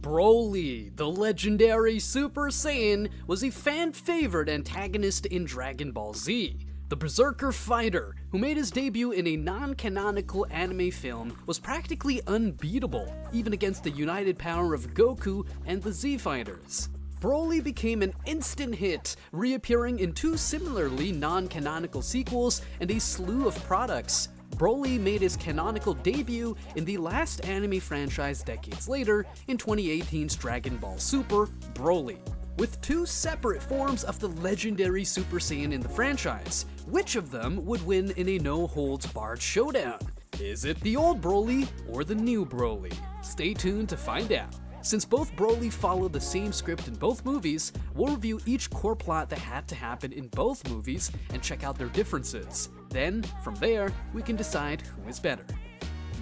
Broly, the legendary Super Saiyan, was a fan-favorite antagonist in Dragon Ball Z. The berserker fighter, who made his debut in a non-canonical anime film, was practically unbeatable, even against the united power of Goku and the Z-Fighters. Broly became an instant hit, reappearing in two similarly non-canonical sequels and a slew of products. Broly made his canonical debut in the last anime franchise decades later in 2018's Dragon Ball Super Broly. With two separate forms of the legendary Super Saiyan in the franchise, which of them would win in a no-holds-barred showdown? Is it the old Broly or the new Broly? Stay tuned to find out. Since both Broly follow the same script in both movies, we'll review each core plot that had to happen in both movies and check out their differences. Then, from there, we can decide who is better.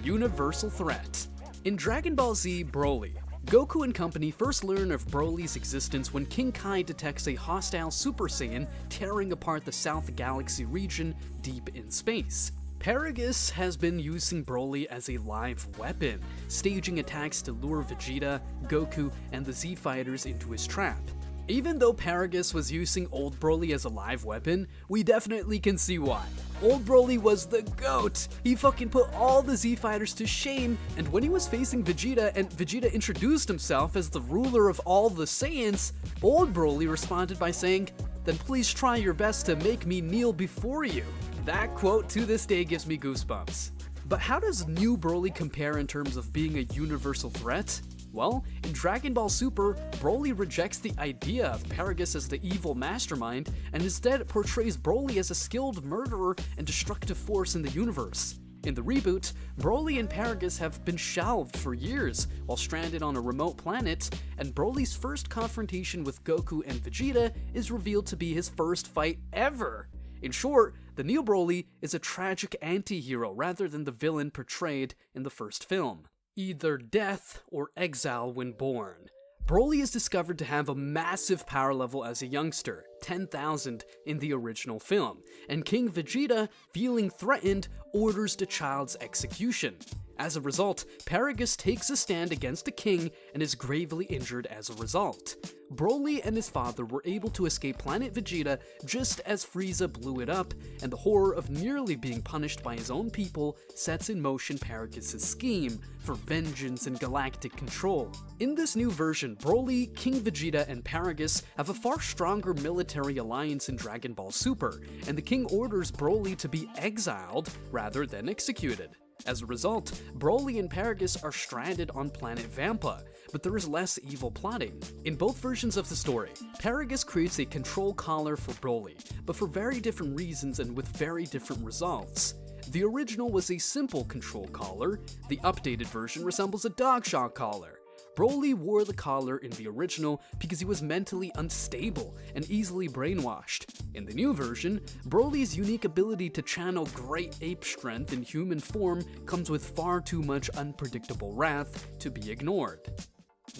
Universal threat. In Dragon Ball Z Broly, Goku and company first learn of Broly's existence when King Kai detects a hostile Super Saiyan tearing apart the South Galaxy region deep in space. Paragus has been using Broly as a live weapon, staging attacks to lure Vegeta, Goku, and the Z-Fighters into his trap. Even though Paragus was using old Broly as a live weapon, we definitely can see why. Old Broly was the GOAT! He fucking put all the Z-Fighters to shame, and when he was facing Vegeta and Vegeta introduced himself as the ruler of all the Saiyans, old Broly responded by saying, "Then please try your best to make me kneel before you." That quote to this day gives me goosebumps. But how does new Broly compare in terms of being a universal threat? Well, in Dragon Ball Super, Broly rejects the idea of Paragus as the evil mastermind and instead portrays Broly as a skilled murderer and destructive force in the universe. In the reboot, Broly and Paragus have been shelved for years while stranded on a remote planet, and Broly's first confrontation with Goku and Vegeta is revealed to be his first fight ever. In short, the new Broly is a tragic anti-hero rather than the villain portrayed in the first film. Either death or exile when born. Broly is discovered to have a massive power level as a youngster, 10,000 in the original film, and King Vegeta, feeling threatened, orders the child's execution. As a result, Paragus takes a stand against the king and is gravely injured as a result. Broly and his father were able to escape planet Vegeta just as Frieza blew it up, and the horror of nearly being punished by his own people sets in motion Paragus' scheme for vengeance and galactic control. In this new version, Broly, King Vegeta, and Paragus have a far stronger military alliance in Dragon Ball Super, and the king orders Broly to be exiled rather than executed. As a result, Broly and Paragus are stranded on planet Vampa, but there is less evil plotting. In both versions of the story, Paragus creates a control collar for Broly, but for very different reasons and with very different results. The original was a simple control collar, the updated version resembles a dogshot collar. Broly wore the collar in the original because he was mentally unstable and easily brainwashed. In the new version, Broly's unique ability to channel great ape strength in human form comes with far too much unpredictable wrath to be ignored.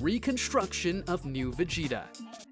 Reconstruction of new Vegeta.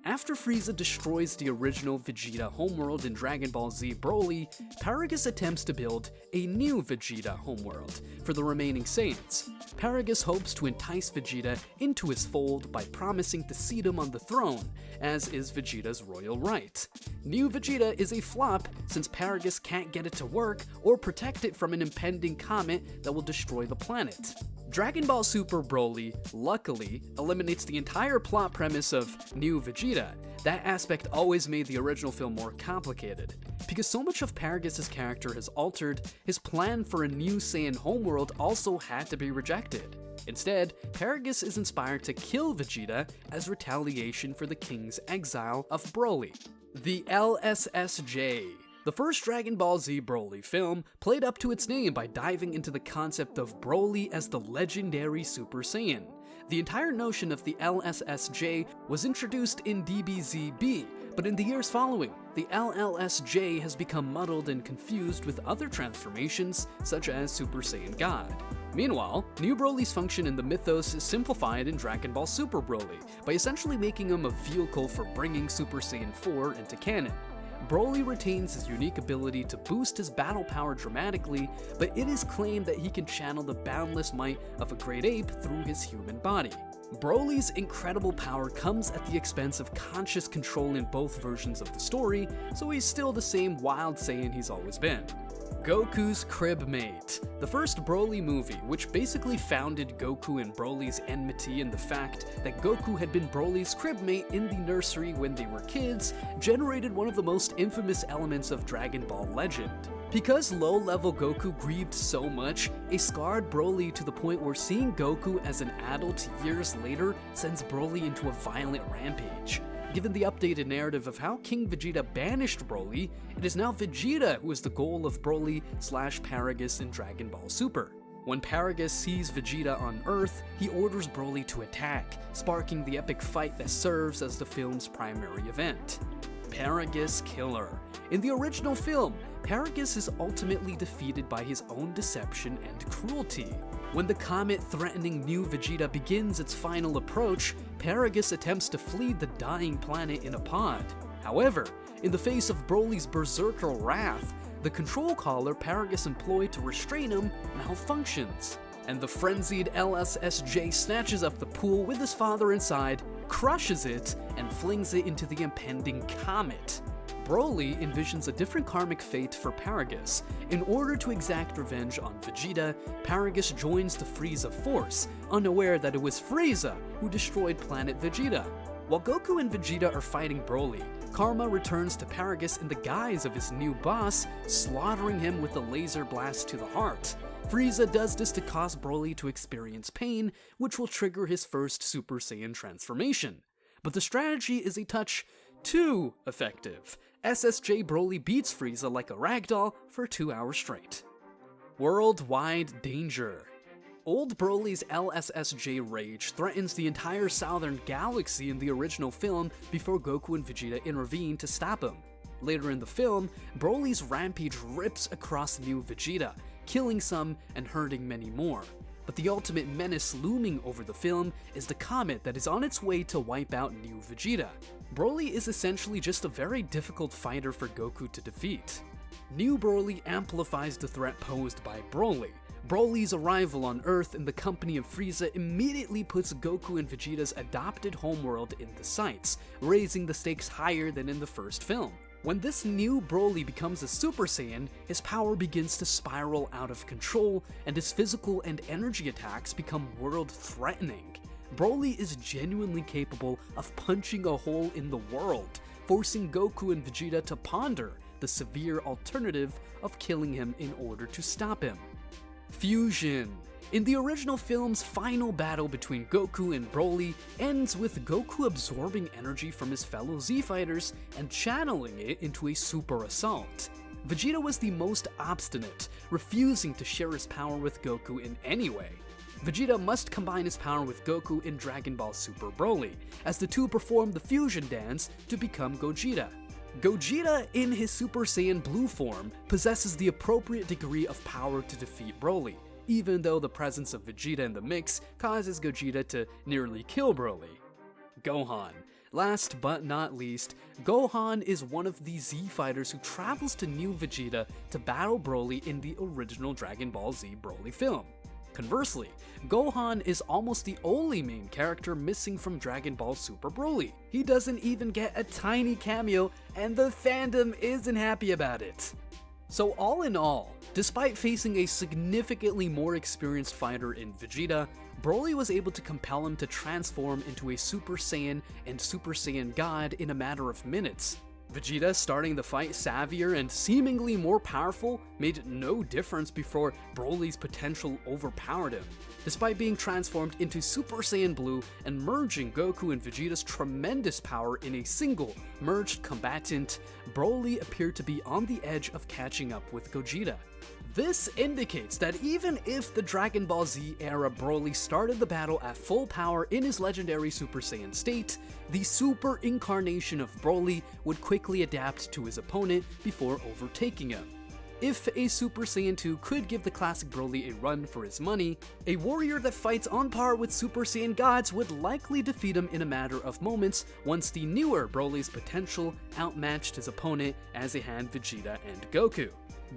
After Frieza destroys the original Vegeta homeworld in Dragon Ball Z Broly, Paragus attempts to build a new Vegeta homeworld for the remaining Saiyans. Paragus hopes to entice Vegeta into his fold by promising to seat him on the throne, as is Vegeta's royal right. New Vegeta is a flop since Paragus can't get it to work or protect it from an impending comet that will destroy the planet. Dragon Ball Super Broly, luckily, eliminates the entire plot premise of New Vegeta. That aspect always made the original film more complicated. Because so much of Paragus' character has altered, his plan for a new Saiyan homeworld also had to be rejected. Instead, Paragus is inspired to kill Vegeta as retaliation for the king's exile of Broly. The LSSJ. The first Dragon Ball Z Broly film played up to its name by diving into the concept of Broly as the legendary Super Saiyan. The entire notion of the LSSJ was introduced in DBZB, but in the years following, the LLSJ has become muddled and confused with other transformations, such as Super Saiyan God. Meanwhile, New Broly's function in the mythos is simplified in Dragon Ball Super Broly by essentially making him a vehicle for bringing Super Saiyan 4 into canon. Broly retains his unique ability to boost his battle power dramatically, but it is claimed that he can channel the boundless might of a great ape through his human body. Broly's incredible power comes at the expense of conscious control in both versions of the story, so he's still the same wild Saiyan he's always been. Goku's crib mate. The first Broly movie, which basically founded Goku and Broly's enmity in the fact that Goku had been Broly's crib mate in the nursery when they were kids, generated one of the most infamous elements of Dragon Ball legend. Because low-level Goku grieved so much, it scarred Broly to the point where seeing Goku as an adult years later sends Broly into a violent rampage. Given the updated narrative of how King Vegeta banished Broly, it is now Vegeta who is the goal of Broly/Paragus in Dragon Ball Super. When Paragus sees Vegeta on Earth, he orders Broly to attack, sparking the epic fight that serves as the film's primary event. Paragus Killer. In the original film, Paragus is ultimately defeated by his own deception and cruelty. When the comet-threatening new Vegeta begins its final approach, Paragus attempts to flee the dying planet in a pod. However, in the face of Broly's berserker wrath, the control collar Paragus employed to restrain him malfunctions, and the frenzied LSSJ snatches up the pool with his father inside, crushes it, and flings it into the impending comet. Broly envisions a different karmic fate for Paragus. In order to exact revenge on Vegeta, Paragus joins the Frieza force, unaware that it was Frieza who destroyed planet Vegeta. While Goku and Vegeta are fighting Broly, Karma returns to Paragus in the guise of his new boss, slaughtering him with a laser blast to the heart. Frieza does this to cause Broly to experience pain, which will trigger his first Super Saiyan transformation. But the strategy is a touch too effective. SSJ Broly beats Frieza like a ragdoll for 2 hours straight. Worldwide danger. Old Broly's LSSJ rage threatens the entire southern galaxy in the original film before Goku and Vegeta intervene to stop him. Later in the film, Broly's rampage rips across new Vegeta, killing some and hurting many more. But the ultimate menace looming over the film is the comet that is on its way to wipe out new Vegeta. Broly is essentially just a very difficult fighter for Goku to defeat. New Broly amplifies the threat posed by Broly. Broly's arrival on Earth in the company of Frieza immediately puts Goku and Vegeta's adopted homeworld in the sights, raising the stakes higher than in the first film. When this new Broly becomes a Super Saiyan, his power begins to spiral out of control, and his physical and energy attacks become world-threatening. Broly is genuinely capable of punching a hole in the world, forcing Goku and Vegeta to ponder the severe alternative of killing him in order to stop him. Fusion. In the original film's final battle between Goku and Broly ends with Goku absorbing energy from his fellow Z-Fighters and channeling it into a super assault. Vegeta was the most obstinate, refusing to share his power with Goku in any way. Vegeta must combine his power with Goku in Dragon Ball Super Broly, as the two perform the fusion dance to become Gogeta. Gogeta, in his Super Saiyan Blue form, possesses the appropriate degree of power to defeat Broly, even though the presence of Vegeta in the mix causes Gogeta to nearly kill Broly. Gohan. Last but not least, Gohan is one of the Z-Fighters who travels to New Vegeta to battle Broly in the original Dragon Ball Z Broly film. Conversely, Gohan is almost the only main character missing from Dragon Ball Super Broly. He doesn't even get a tiny cameo, and the fandom isn't happy about it. So all in all, despite facing a significantly more experienced fighter in Vegeta, Broly was able to compel him to transform into a Super Saiyan and Super Saiyan God in a matter of minutes. Vegeta starting the fight savvier and seemingly more powerful made no difference before Broly's potential overpowered him. Despite being transformed into Super Saiyan Blue and merging Goku and Vegeta's tremendous power in a single merged combatant, Broly appeared to be on the edge of catching up with Gogeta. This indicates that even if the Dragon Ball Z era Broly started the battle at full power in his legendary Super Saiyan state, the super incarnation of Broly would quickly adapt to his opponent before overtaking him. If a Super Saiyan 2 could give the classic Broly a run for his money, a warrior that fights on par with Super Saiyan gods would likely defeat him in a matter of moments once the newer Broly's potential outmatched his opponent as they had Vegeta and Goku.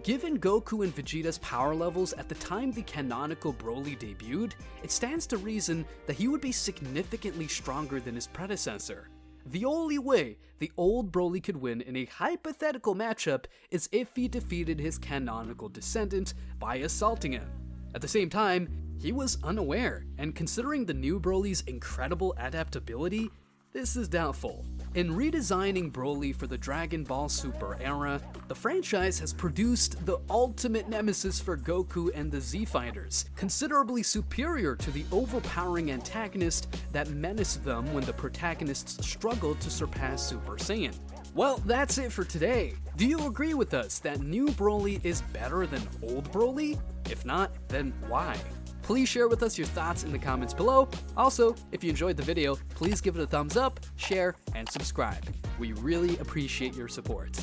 Given Goku and Vegeta's power levels at the time the canonical Broly debuted, it stands to reason that he would be significantly stronger than his predecessor. The only way the old Broly could win in a hypothetical matchup is if he defeated his canonical descendant by assaulting him. At the same time, he was unaware, and considering the new Broly's incredible adaptability, this is doubtful. In redesigning Broly for the Dragon Ball Super era, the franchise has produced the ultimate nemesis for Goku and the Z-Fighters, considerably superior to the overpowering antagonist that menaced them when the protagonists struggled to surpass Super Saiyan. Well, that's it for today. Do you agree with us that new Broly is better than old Broly? If not, then why? Please share with us your thoughts in the comments below. Also, if you enjoyed the video, please give it a thumbs up, share, and subscribe. We really appreciate your support.